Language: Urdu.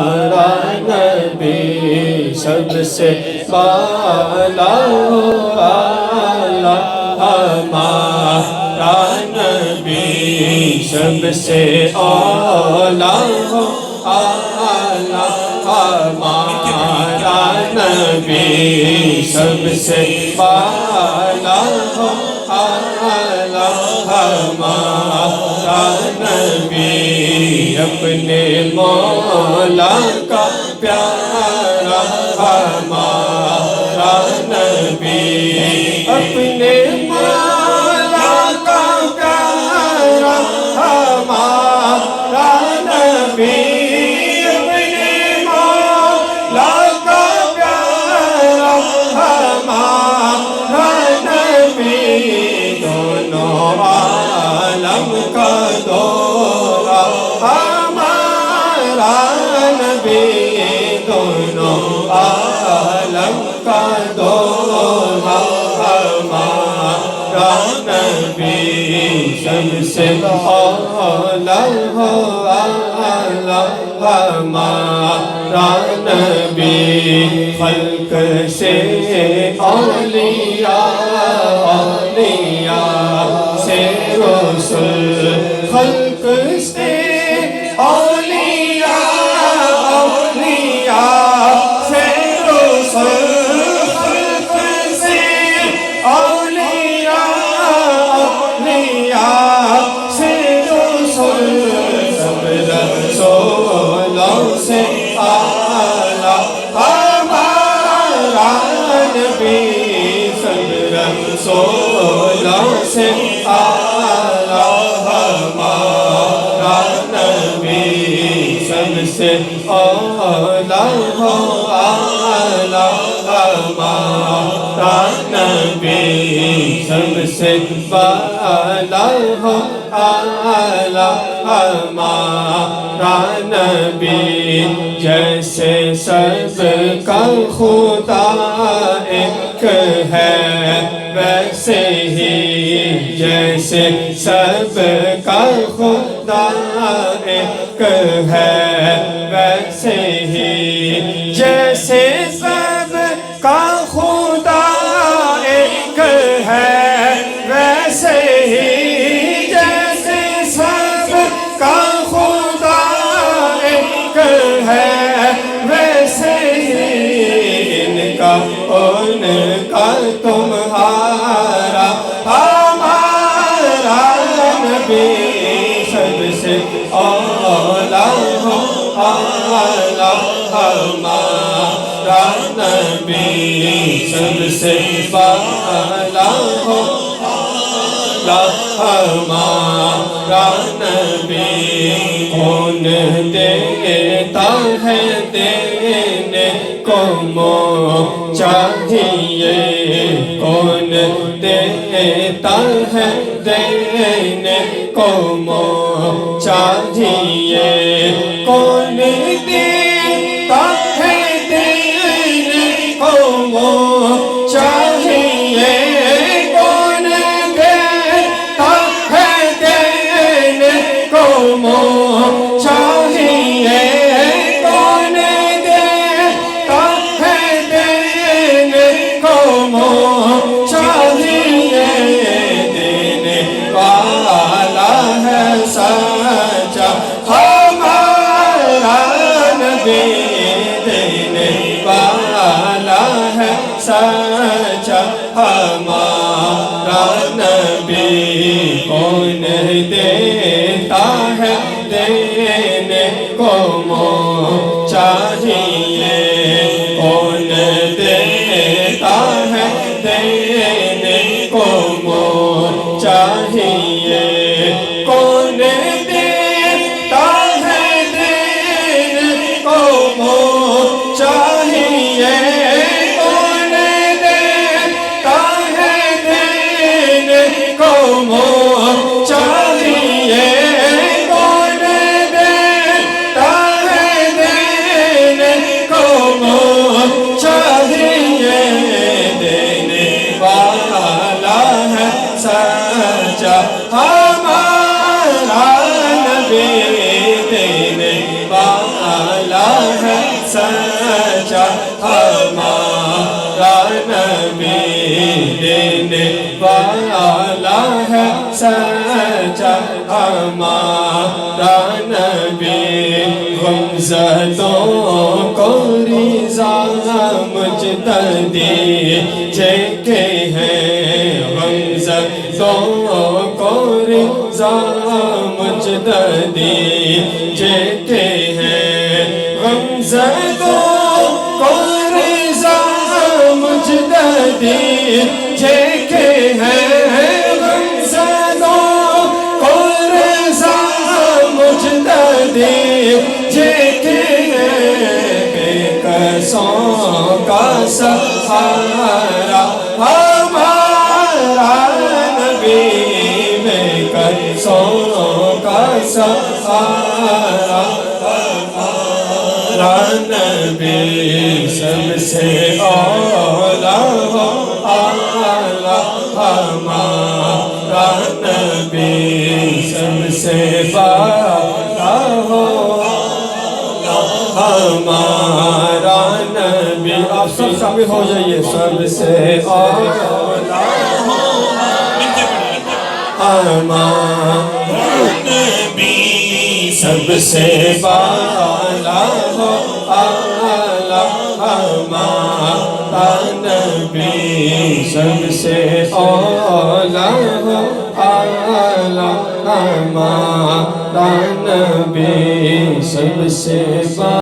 ہمارا نبی سب سے بالا ہو آلہ ہمارا نبی سب سے اولا ہو آلہ ہمارا نبی سب سے بالا ہو آلہ ہمارا نبی اپنے مولا کا پیارا ہمارا نبی اپنے مولا کا پیارا ہمارا نبی اپنے مولا کا پیارا ہمارا نبی دونوں عالم کا دورہ ہمارا نبی دونوں عالم کا دورہ ہمارا نبی سب سے اولا ہو آلہ ہمارا نبی خلق سے اولیاء اولیاء سے رسول خلق سے اولیاء اولیاء سے رسول خلق سے اولیاء اولیاء سے رسول سب رسولوں سے اعلیٰ ہمارا نبی سب رسولوں سے اعلیٰ ہمارا نبی سب سے اولا ہو آلہ ہمارا نبی سب سے بالا ہو آلہ ہمارا نبی جیسے سب کا خدا ایک ہے ویسے ہی جیسے سب کا خدا ایک ہے ویسے ہی جیسے سب کا خدا ایک ہے ویسے ہی جیسے سب کا خدا ایک ہے ویسے ہی ان کا تمہارا ہمارا نبی سب سے اولا ہو آلہ ہمارا نبی سب سے بالا ہو آلہ ہمارا نبی کون دیتا ہے دینے کو منہ چاہیے کون دیتا ہے دینے کو منہ چاہیے کون دیتا ہے دینے کو منہ چاہیے کون دیتا ہے دینے کو منہ چاہیے کون دیتا ہے دینے کو منہ چاہیے دینے والا ہے سچا ہمارا نبی دینے والا ہے سچا ہمارا نبی کون دیتا ہے دینے کو منہ چاہیے کون دیتا ہے دینے کو منہ چاہیے کون دیتا ہے دینے کو منہ چاہیے کون دیتا ہے دینے کو منہ چاہیے کون دیتا ہے دینے ہے سچا ہمارا نبی دینے والا ہے سچا ہمارا نبی غمزدوں کو رضا مجتدی جیکے ہیں غمزدوں کو رضا مجتدی جیکے ہیں غمزدوں کو رضا مجتدی جیکے ہیں غمزدوں کو رضا مجتدی جیکے ہیں بے کسوں کا سہارا ہمارا نبی بے کسوں کا سہارا ہمارا نبی سب سے اولا ہو آلہ ہمارا نبی سب سے بالا ہو ہمارا نبی آپ سب شامل ہو جائیے سب سے اولا ہمارا نبی سب سے بالا ہو اعلی ہمارا نبی سب سے اولا ہو اعلی ہمارا نبی سب سے